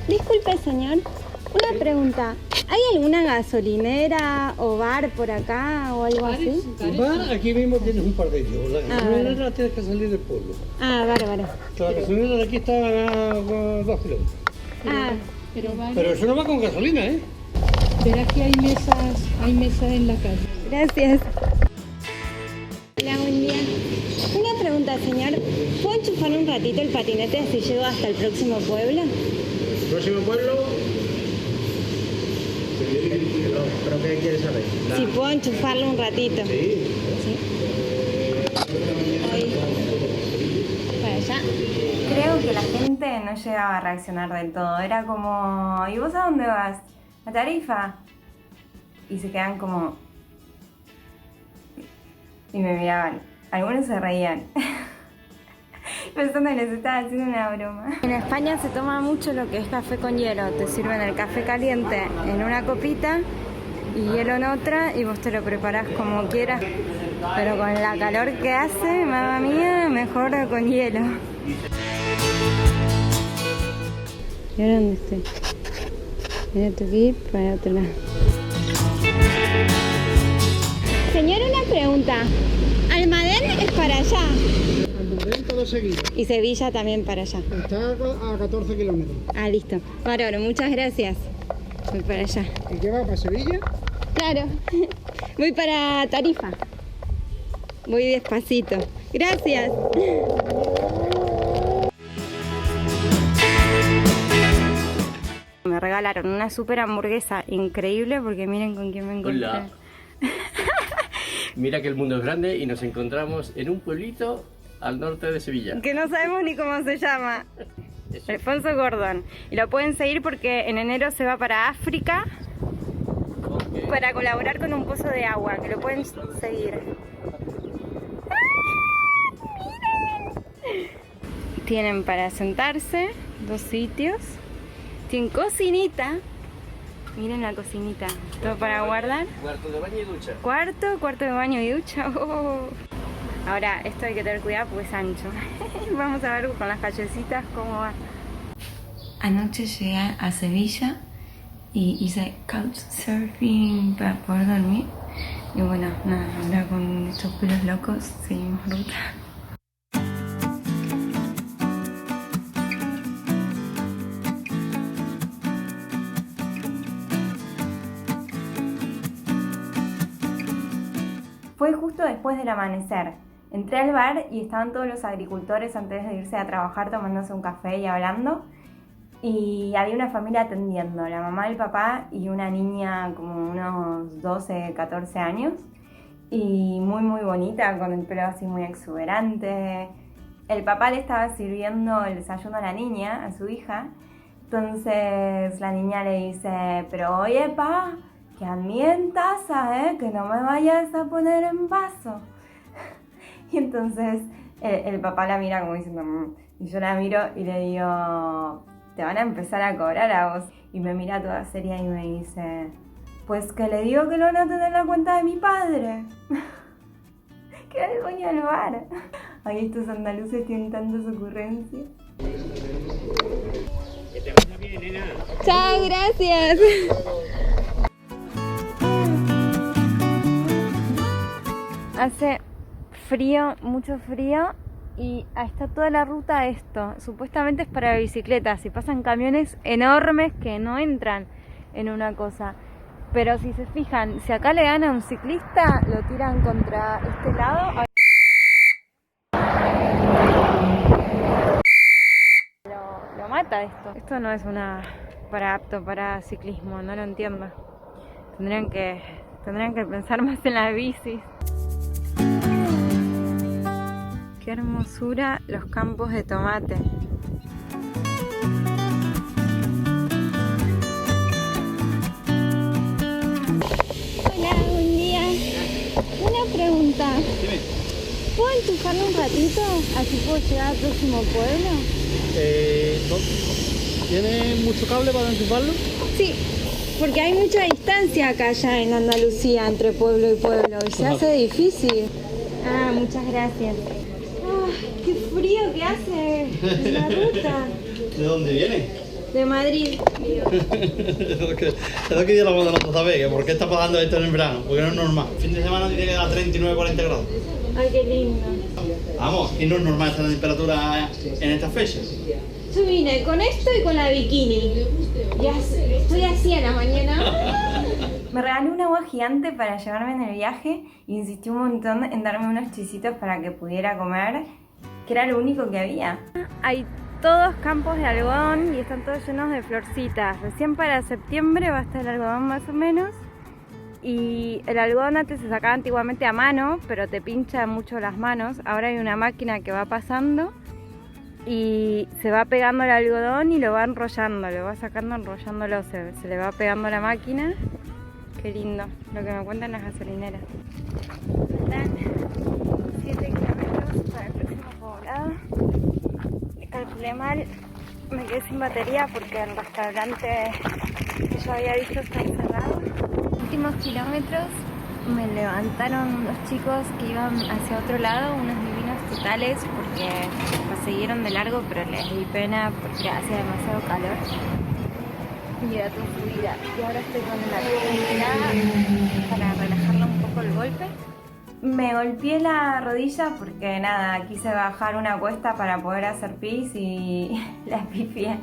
Disculpe, señor. Una pregunta. ¿Hay alguna gasolinera o bar por acá o algo así? Bar, aquí mismo tienes un par de ellos. La gasolinera tienes que salir del pueblo. Ah, bárbaro. La gasolinera de aquí está a 2 kilómetros. Pero eso no va con gasolina, ¿eh? Verás que hay mesas en la calle. Gracias. Hola, buen día. Una pregunta, señor. ¿Puedo enchufar un ratito el patinete si llego hasta el próximo pueblo? ¿Próximo pueblo? ¿Pero qué quieres saber? Si puedo enchufarlo un ratito. Sí. Voy para allá. Creo que la gente no llegaba a reaccionar del todo. Era como, ¿y vos a dónde vas? ¿A Tarifa? Y se quedan como... Y me miraban. Algunos se reían. Pensando que les estaba haciendo una broma. En España se toma mucho lo que es café con hielo. Te sirven el café caliente en una copita y hielo en otra y vos te lo preparás como quieras. Pero con la calor que hace, mamá mía, mejor con hielo. ¿Y ahora dónde estoy? Voy a tener que ir para otro lado. Señor, una pregunta. ¿Almadén es para allá? Almadén todo seguido. Y Sevilla también para allá. Está a 14 kilómetros. Ah, listo. Bárbaro, muchas gracias. Voy para allá. ¿Y qué va, para Sevilla? Claro. Voy para Tarifa. Voy despacito. Gracias. Me regalaron una super hamburguesa increíble porque miren con quién me encontré. Hola. Mira que el mundo es grande y nos encontramos en un pueblito al norte de Sevilla. Que no sabemos ni cómo se llama. Eso. Alfonso Gordon. Y lo pueden seguir porque en enero se va para África para colaborar con un pozo de agua, que lo pueden seguir. ¡Ah! ¡Miren! Tienen para sentarse 2 sitios. Tienen cocinita. Miren la cocinita. Todo para guardar. Cuarto de baño y ducha. Cuarto de baño y ducha. Oh. Ahora, esto hay que tener cuidado porque es ancho. Vamos a ver con las callecitas cómo va. Anoche llegué a Sevilla y hice couchsurfing para poder dormir. Y bueno, nada, ahora con estos pelos locos seguimos ruta. Fue justo después del amanecer. Entré al bar y estaban todos los agricultores antes de irse a trabajar tomándose un café y hablando. Y había una familia atendiendo, la mamá, el papá y una niña como unos 12, 14 años. Y muy muy bonita, con el pelo así muy exuberante. El papá le estaba sirviendo el desayuno a la niña, a su hija. Entonces la niña le dice, pero oye pa, que a mí en taza, que no me vayas a poner en vaso. Y entonces el papá la mira como diciendo, y yo la miro y le digo, te van a empezar a cobrar a vos. Y me mira toda seria y me dice, pues que le digo que lo anoten en la cuenta de mi padre. Que era el dueño del bar. Ay, estos andaluces tienen tantas ocurrencias. Que te vaya bien, nena. Chao, gracias. Hace frío, mucho frío, y está toda la ruta esto. Supuestamente es para bicicletas y pasan camiones enormes que no entran en una cosa. Pero si se fijan, si acá le gana un ciclista, lo tiran contra este lado. Lo mata esto. Esto no es apto para ciclismo, no lo entiendo. Tendrían que pensar más en las bicis. Qué hermosura los campos de tomate. Hola, buen día. Una pregunta. Dime. ¿Puedo enchufarlo un ratito? Así puedo llegar al próximo pueblo. ¿Tiene mucho cable para enchufarlo? Sí, porque hay mucha distancia acá ya en Andalucía entre pueblo y pueblo y se hace difícil. Ah, muchas gracias. ¡Qué frío que hace en la ruta! ¿De dónde viene? De Madrid. Es lo que yo lo puedo no saber, que por qué está pasando esto en el verano, porque no es normal. El fin de semana tiene que dar 39, 40 grados. Ay, qué lindo. Vamos, y no es normal esta temperatura en estas fechas. Yo vine con esto y con la bikini. Ya estoy así a la mañana. Me regaló un agua gigante para llevarme en el viaje y insistió un montón en darme unos chisitos para que pudiera comer, que era lo único que había. Hay todos campos de algodón y están todos llenos de florcitas. Recién para septiembre va a estar el algodón más o menos. Y el algodón antes se sacaba antiguamente a mano, pero te pincha mucho las manos. Ahora hay una máquina que va pasando y se va pegando el algodón y lo va enrollando, lo va sacando enrollándolo, se le va pegando la máquina. Qué lindo, lo que me cuentan las gasolineras. Faltan 7 kilómetros para el próximo poblado. Calculé mal, me quedé sin batería porque el restaurante que yo había visto está cerrado. Últimos kilómetros me levantaron los chicos que iban hacia otro lado, unos divinos totales, porque me siguieron de largo, pero les di pena porque hacía demasiado calor. Y era tu subida. Y ahora estoy con la combinada para relajarle un poco el golpe. Me golpeé la rodilla porque nada, quise bajar una cuesta para poder hacer pis y la pifié.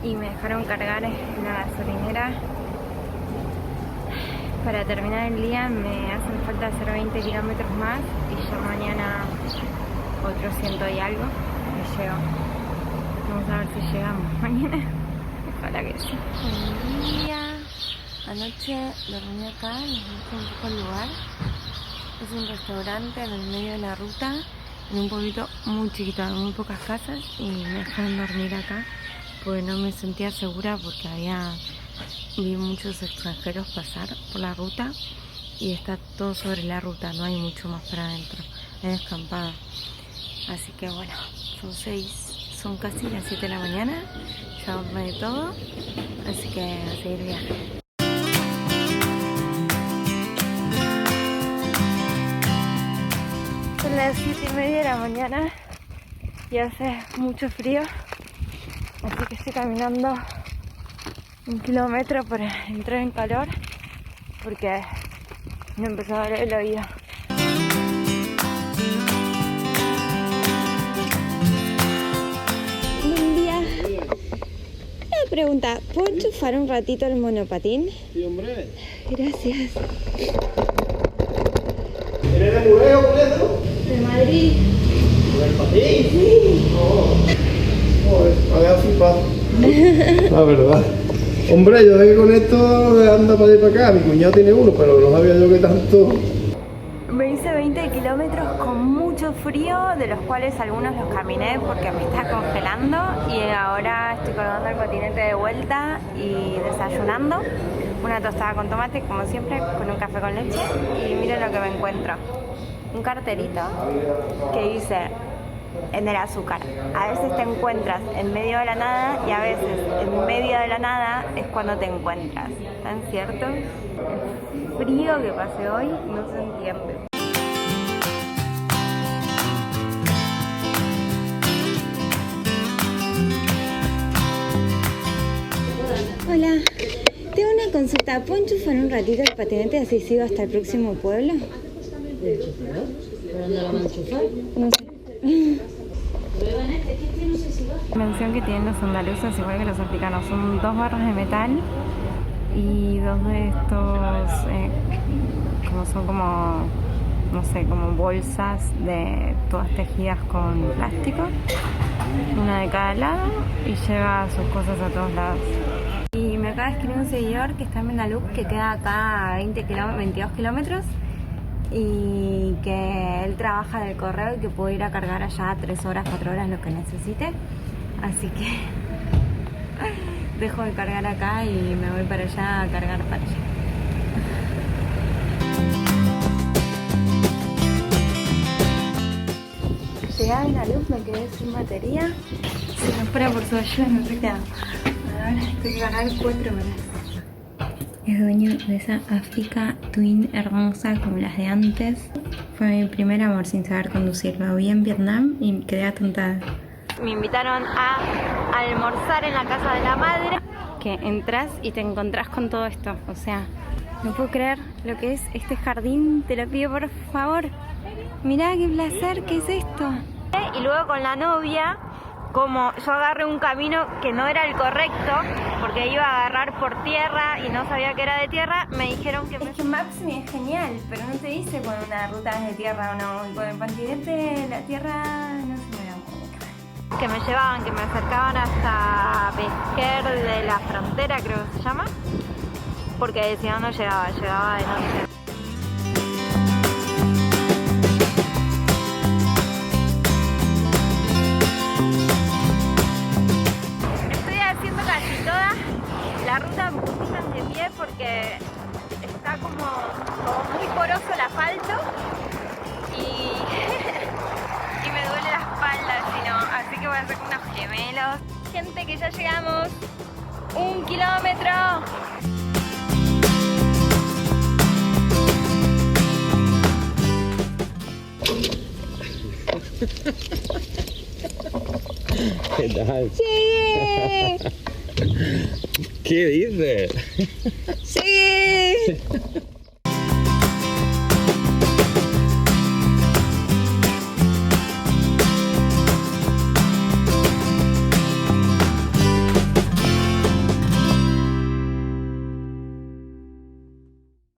Y me dejaron cargar en la gasolinera. Para terminar el día me hacen falta hacer 20 kilómetros más y ya mañana otros 100 y algo me llevo. Vamos a ver si llegamos mañana. Ojalá que sí. Buen día. Anoche dormí acá, les muestro un poco el lugar. Es un restaurante en el medio de la ruta, en un pueblito muy chiquito, de muy pocas casas, y me dejaron dormir acá porque no me sentía segura porque vi muchos extranjeros pasar por la ruta y está todo sobre la ruta, no hay mucho más para adentro, hay descampado. Así que bueno, son casi las 7 de la mañana, ya dormí de todo, así que a seguir viajando. Son las 7:30 de la mañana y hace mucho frío, así que estoy caminando 1 kilómetro para entrar en calor porque me empezó a doler el oído. Buen día. Una pregunta, ¿puedo enchufar un ratito el monopatín? Sí, hombre. Gracias. ¿Eres de Mureo, Culétalo? De Madrid. ¿Del patín? Sí. Joder, me ha dejado flipado. La verdad. Hombre, yo sé que con esto anda para allá y para acá. Mi cuñado tiene uno, pero no sabía yo que tanto. Me hice 20 kilómetros con mucho frío, de los cuales algunos los caminé porque me está congelando. Y ahora estoy colgando el patinete de vuelta y desayunando. Una tostada con tomate, como siempre, con un café con leche. Y miren lo que me encuentro. Un carterito que dice en el azúcar. A veces te encuentras en medio de la nada y a veces en medio de la nada es cuando te encuentras. ¿Tan cierto? El frío que pasé hoy no se entiende. Hola, tengo una consulta. ¿Puedo enchufar un ratito el patinete así sigo hasta el próximo pueblo? ¿Pero dónde lo van a enchufar? No sé. La mención que tienen los andaluces, igual que los africanos, son 2 barras de metal y 2 de estos, no sé, como bolsas de todas tejidas con plástico, una de cada lado, y lleva sus cosas a todos lados. Y me acaba de escribir un seguidor que está en Menalup, que queda acá a 22 kilómetros, y que él trabaja del correo y que puedo ir a cargar allá 3 horas, 4 horas, lo que necesite. Así que dejo de cargar acá y me voy para allá a cargar para allá. Llegué a Menalup, me quedé sin batería. Si no fuera por su ayuda no sé qué hago. Ahora estoy que cargar 4 horas. Es dueño de esa Africa Twin hermosa como las de antes. Fue mi primer amor sin saber conducir. Lo vi en Vietnam y quedé atontada. Me invitaron a almorzar en la casa de la madre. Que entras y te encontrás con todo esto. O sea, no puedo creer lo que es este jardín. Te lo pido por favor. Mirá qué placer, ¿qué es esto? Y luego con la novia, como yo agarré un camino que no era el correcto, porque iba a agarrar por tierra y no sabía que era de tierra, me dijeron que... Es que Maps.me es genial, pero no te dice cuando una ruta es de tierra o no. Y con el patinete la tierra no se me da muy. Que me llevaban, que me acercaban hasta Pesquer de la Frontera, creo que se llama, porque si no, no llegaba de noche. La ruta en puntitas de pie porque está como muy poroso el asfalto y me duele la espalda, así que voy a hacer unos gemelos. Gente, que ya llegamos 1 kilómetro. ¿Qué tal? ¡Sí! ¿Qué dices? ¡Sí!